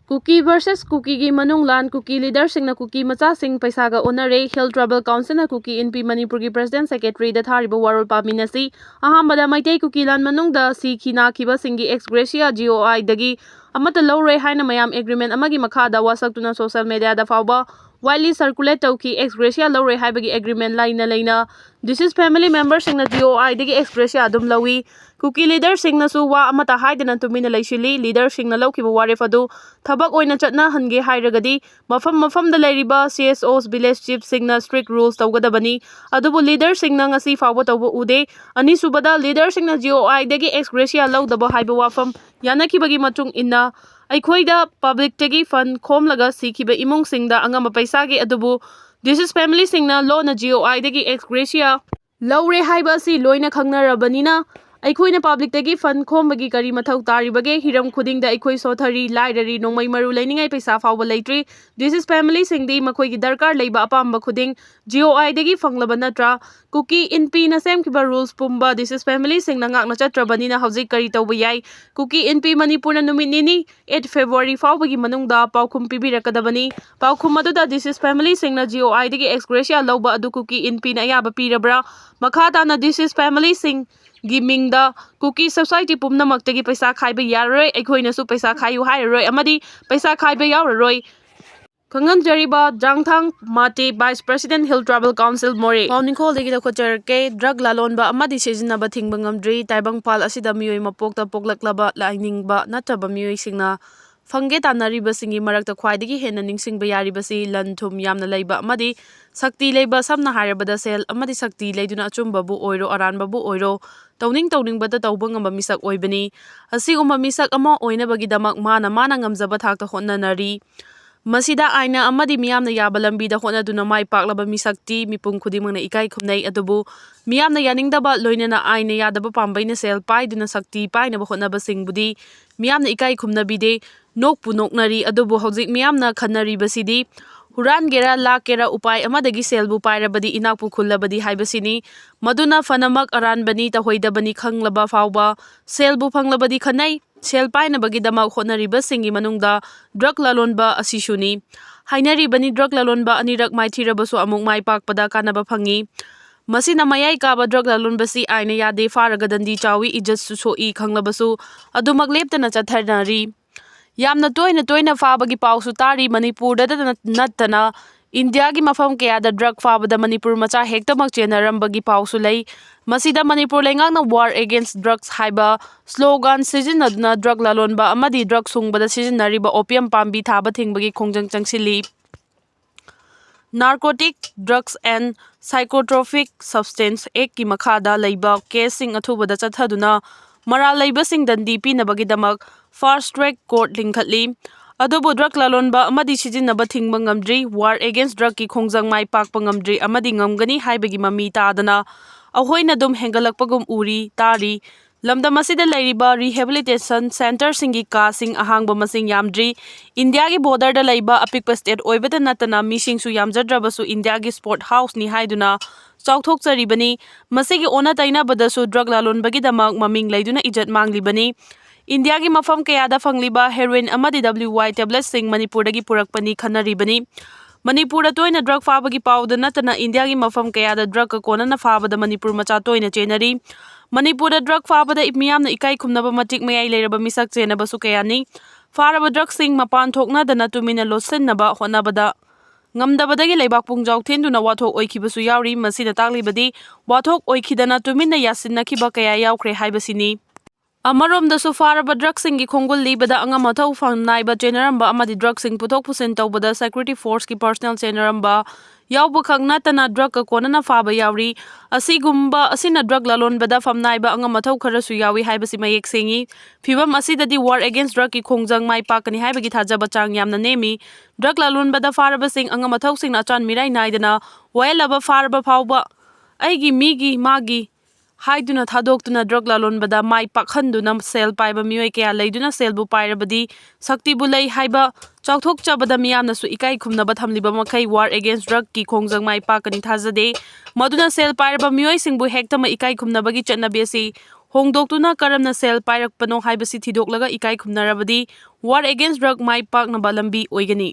Kuki versus Kuki gi manung lan Kuki leader singna Kuki macha sing paisa ga onare Hill Tribal Council na Kuki NP Manipur gi President Secretary da thariba warol paminasi ahambada maitei Kuki lan manung da si khina khiba singi ex gratia GOI dagi amata lawre haina mayam agreement amagi makhada wasaktuna social media da fawba widely circulate tauki ex gratia lawre haibagi agreement laina this is family members singna GOI dagi ex gratia adum lawi Kuki leader singna su wa amata haidana tumina laisili leader singna lawkiba waref adu thabak oina chatna hange hairagadi mafam da lairiba CSOs village chief singna strict rules tawgadabani adubu leader singna ngasi fawba tawba ude ani subada leader singna GOI dagi ex gratia lawdaba haiba wafam yanakibagi matung inna Aikhoida public tegi fund khomlaga sikhiba imung singda angama paisa gi adubu this is family singna law na GOI dagi ex gratia lawre haiba si loina khangnarabanina Aikhoina public tegi fund khombagi kari mathau taribage hiram khudingda aikoi sothari lairari nongmai maru lainingai paisa fawba leitri this is family singdi makhoi gi darkar leiba apamba khuding GOI dagi fanglaba natra Kuki NP na semkiba rules pumba this is family singna ngakna chatrabani na hauzik kari tawba yai Kuki NP Manipur na numit nini 8 February fawbagi manungda paukhum pibirakadabani paukhum aduda this is family singna GOI dagi ex gratia lawba adu Kuki NP na ayaba pirabra makhata na this is family sing Giming da Kuki society pumnamakta paisa khaiba yaroi aikhoina su paisa khayu hairoi amadi paisa khaiba yauroi Kangan jariba Jangthang Mate Vice President Hill Tribal Council More Pauningkol degi da khochar ke drug lalonba amadi sejinaba thingba ngamdri taibangpal asida miyoi mapokta poklaklaba lainingba nataba miyoi singna Fange tanariba singi marakta khwaidagi hena ningsingba yaribasi lanthum yamna leiba amadi sakti leiba samna harabada sel amadi sakti leiduna achumba bu oiro aranba bu oiro tawning bada tawba ngamba misak oibani asigumba misak ama oinabagi damak mana ngamjaba thakta honnanari Masida aina amadi miyamna yaba lambida honnaduna mai paklaba misakti mipum khudimangna ikai khumnai adubu miyamna yaningdaba loinana aina yadaba pambaina sel paiduna sakti painaba honnaba singbudi miyamna ikai khumnabide nokpu noknari adubu hojik miyamna khanaribasidi Hurangera lakera upai amadagi selbu pairabadi inakpu khullabadi haibasini maduna fanamak aranbani tahoidabani khanglaba fawba selbu phanglabadi khanai sel painabagi damak honnariba singi manungda drug lalonba asisuni hainaribani drug lalonba anirak maithirabasu amuk mai pakpada kanaba phangi Masina mayai kaba drug lalonbasi aina yade faragadandi chawi ijat susoi khanglabasu adumak leptana chatharnari Yamna toina fabagi pausu tari Manipur da nattana India gi mafam kaya da drug fabada Manipur macha hektamak chenarambagi pausu lei masida Manipur lengakna war against drugs haiba slogan sizinadna drug lalonba amadi drug sungbada sizinariba opium pambi thaba thingbagi khongjang changsili Narcotic Drugs and Psychotropic Substance Act ki makhada leiba case sing athubada chathaduna Mara leiba sing dandi pinabagi damak Fast Track Court lingkhatli adubu drug lalonba amadi sizinaba thingba ngamdri war against drug ki khongjang mai pakpa ngamdri amadi ngamgani haibagi mami tadana ahoina dum hengalakpagum uri tari lamdam asida leiriba rehabilitation center singi ka sing ahangba masing yamdri India gi border da leiba apikpa state oibada natana mising su yamjadrabasu India gi sport house ni haiduna chawthok charibani masigi ona taina badasu drug lalonbagi damak maming leiduna ijat manglibani India gi mafam kayada fangliba heroin amadi WY tablet sing Manipur dagi purakpani khanaribani Manipur da toina drug fabagi pawda natana India gi mafam kayada drug ka kona na fabada Manipur macha toina chenari Manipur da drug fabada miyamna ikai khumnaba matik mayai leiraba misak chenaba su kayani faraba drug sing mapan thokna dana tumina lossennaba honnabada ngamdabadagi leibak pungjau thenduna wathok oikhibasu yauri masida taklibadi wathok oikhidana tumina yasinnakiba kaya yaukre haibasini Amarom faraba drug singi khongul libada angama thau fangnaiba generamba amadi drug sing puthok pusen tawbada security force ki personal generamba yawba khangna tana drug ka konana faba yauri asigumba asina drug lalonbada famnaiba angama thau kharasu yawi haibasi mayek sengi phibam asidadi war against drug ki khongjang mai pakani haibagi thajaba chang yamna nemi drug lalonbada faraba sing angama thau sing na chan mirai naidana wailaba faraba phawba aigi migi magi Haiduna thadoktuna drug lalonbada mai pakhanduna sel paiba miyoi kaya leiduna selbu pairabadi sakti bulai haiba chawthok chabada miyamna su ikai khumnaba thamliba makai war against drug ki khongjang mai pakani thajade maduna sel pairaba miyoi singbu hektama ikai khumnabagi chatnabi asi ꯍꯣꯡꯗꯣꯛꯇꯨꯅ ꯀꯔꯝꯅ ꯁꯦꯜ ꯄꯥꯏꯔꯛꯄꯅꯣ ꯍꯥꯏꯕꯁꯤ ꯊꯤꯗꯣꯛꯂꯒ ꯏꯀꯥꯏ ꯈꯨꯝꯅꯔꯕꯗꯤ war against drug ꯃꯥꯏ ꯄꯥꯛꯅꯕ ꯂꯝꯕꯤ ꯑꯣꯏꯒꯅꯤ꯫